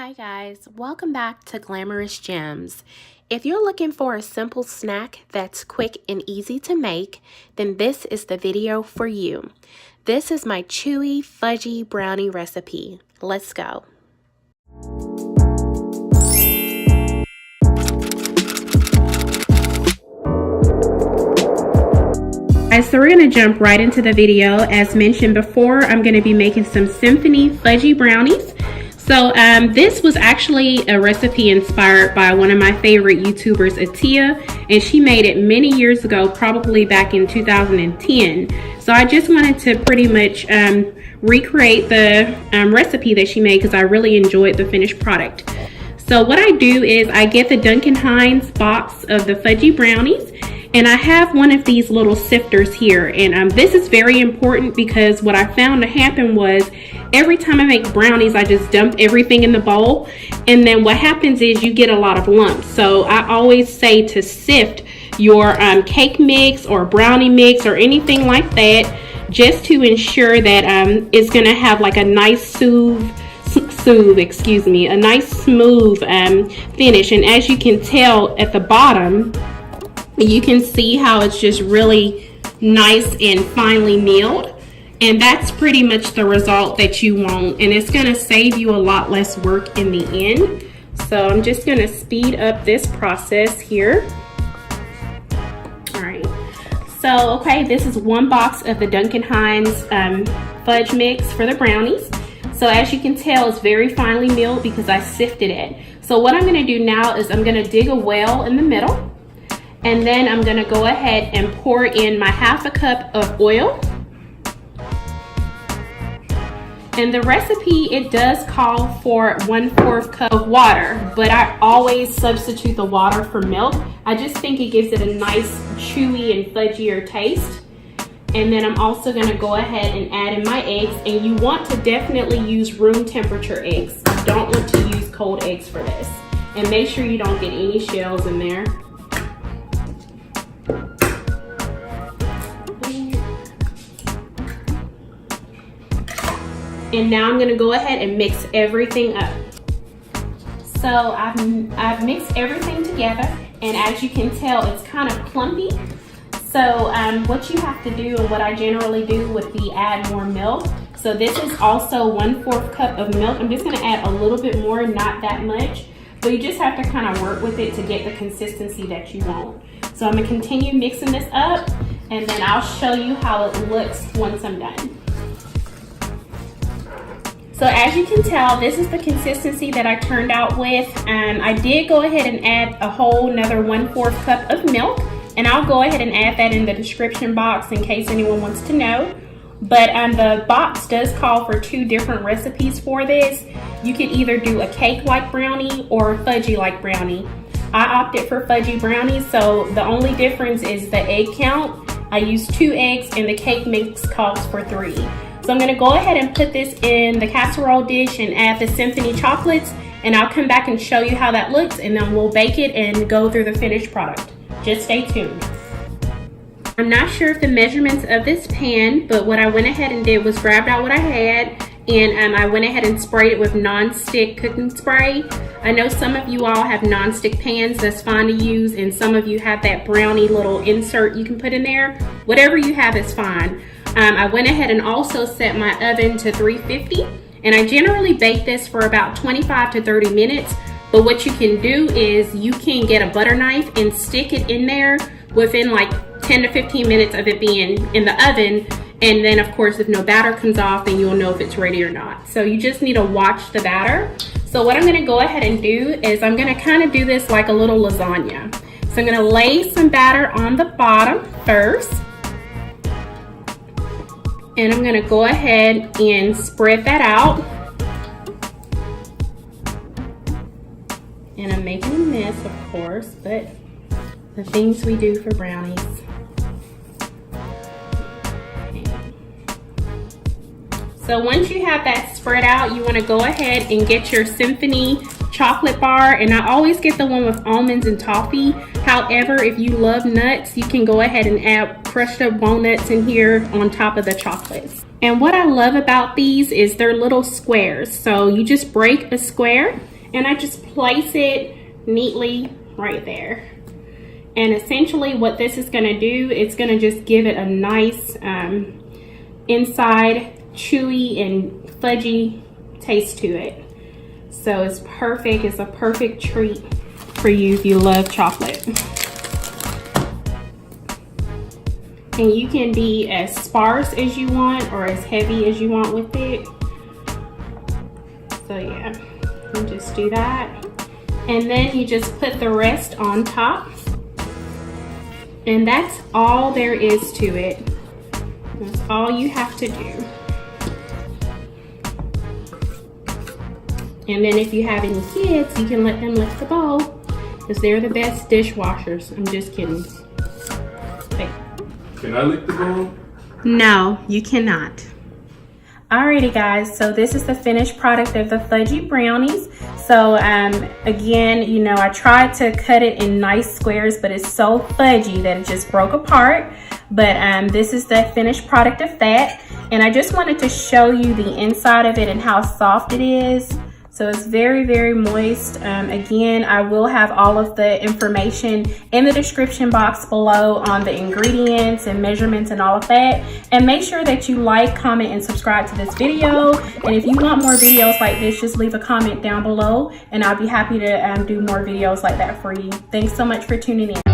Hi guys, welcome back to Glameres Gems. If you're looking for a simple snack that's quick and easy to make, then this is the video for you. This is my Chewy Fudgy Brownie recipe. Let's go. So we're going to jump right into the video. As mentioned before, I'm going to be making some Symphony Fudgy Brownies. So this was actually a recipe inspired by one of my favorite YouTubers, Atia, and she made it many years ago, probably back in 2010. So I just wanted to pretty much recreate the recipe that she made because I really enjoyed the finished product. So what I do is I get the Duncan Hines box of the Fudgy Brownies, and I have one of these little sifters here, and this is very important because what I found to happen was every time I make brownies, I just dump everything in the bowl, and then what happens is you get a lot of lumps. So I always say to sift your cake mix or brownie mix or anything like that, just to ensure that it's gonna have like a nice smooth finish. And as you can tell at the bottom, you can see how it's just really nice and finely milled, and that's pretty much the result that you want, and it's going to save you a lot less work in the end. So I'm just going to speed up this process here. All right, so okay, this is one box of the Duncan Hines fudge mix for the brownies. So as you can tell, it's very finely milled because I sifted it. So what I'm going to do now is I'm going to dig a well in the middle, and then I'm gonna go ahead and pour in my ½ a cup of oil. And the recipe, it does call for 1/4 cup of water, but I always substitute the water for milk. I just think it gives it a nice chewy and fudgier taste. And then I'm also gonna go ahead and add in my eggs, and you want to definitely use room temperature eggs. You don't want to use cold eggs for this. And make sure you don't get any shells in there. And now I'm going to go ahead and mix everything up. So I've mixed everything together, and as you can tell, it's kind of clumpy. So what you have to do, and what I generally do, would be add more milk. So this is also 1/4 cup of milk. I'm just going to add a little bit more, not that much, but you just have to kind of work with it to get the consistency that you want. So I'm going to continue mixing this up, and then I'll show you how it looks once I'm done. So as you can tell, this is the consistency that I turned out with. I did go ahead and add a whole another 1/4 cup of milk, and I'll go ahead and add that in the description box in case anyone wants to know. But the box does call for 2 different recipes for this. You could either do a cake-like brownie or a fudgy-like brownie. I opted for fudgy brownies, so the only difference is the egg count. I used 2 eggs, and the cake mix calls for 3. So I'm going to go ahead and put this in the casserole dish and add the Symphony chocolates, and I'll come back and show you how that looks, and then we'll bake it and go through the finished product. Just stay tuned. I'm not sure of the measurements of this pan, but what I went ahead and did was grabbed out what I had, and I went ahead and sprayed it with non-stick cooking spray. I know some of you all have non-stick pans, that's fine to use, and some of you have that brownie little insert you can put in there. Whatever you have is fine. I went ahead and also set my oven to 350, and I generally bake this for about 25 to 30 minutes. But what you can do is you can get a butter knife and stick it in there within like 10 to 15 minutes of it being in the oven. And then of course, if no batter comes off, then you'll know if it's ready or not. So you just need to watch the batter. So what I'm gonna go ahead and do is I'm gonna kind of do this like a little lasagna. So I'm gonna lay some batter on the bottom first. And I'm gonna go ahead and spread that out. And I'm making a mess, of course, but the things we do for brownies. Okay. So once you have that spread out, you wanna go ahead and get your Symphony chocolate bar, and I always get the one with almonds and toffee. However, if you love nuts, you can go ahead and add crushed up walnuts in here on top of the chocolates. And what I love about these is they're little squares. So you just break a square and I just place it neatly right there. And essentially what this is going to do, it's going to just give it a nice inside chewy and fudgy taste to it. So it's perfect. It's a perfect treat for you if you love chocolate. And you can be as sparse as you want or as heavy as you want with it. So yeah, you just do that. And then you just put the rest on top. And that's all there is to it. That's all you have to do. And then if you have any kids, you can let them lick the bowl because they're the best dishwashers. I'm just kidding. Okay. Can I lick the bowl? No, you cannot. Alrighty guys, so this is the finished product of the Fudgy Brownies. So again, you know, I tried to cut it in nice squares, but it's so fudgy that it just broke apart. But this is the finished product of that. And I just wanted to show you the inside of it and how soft it is. So it's very, very moist. Again, I will have all of the information in the description box below on the ingredients and measurements and all of that. And make sure that you like, comment, and subscribe to this video. And if you want more videos like this, just leave a comment down below and I'll be happy to do more videos like that for you. Thanks so much for tuning in.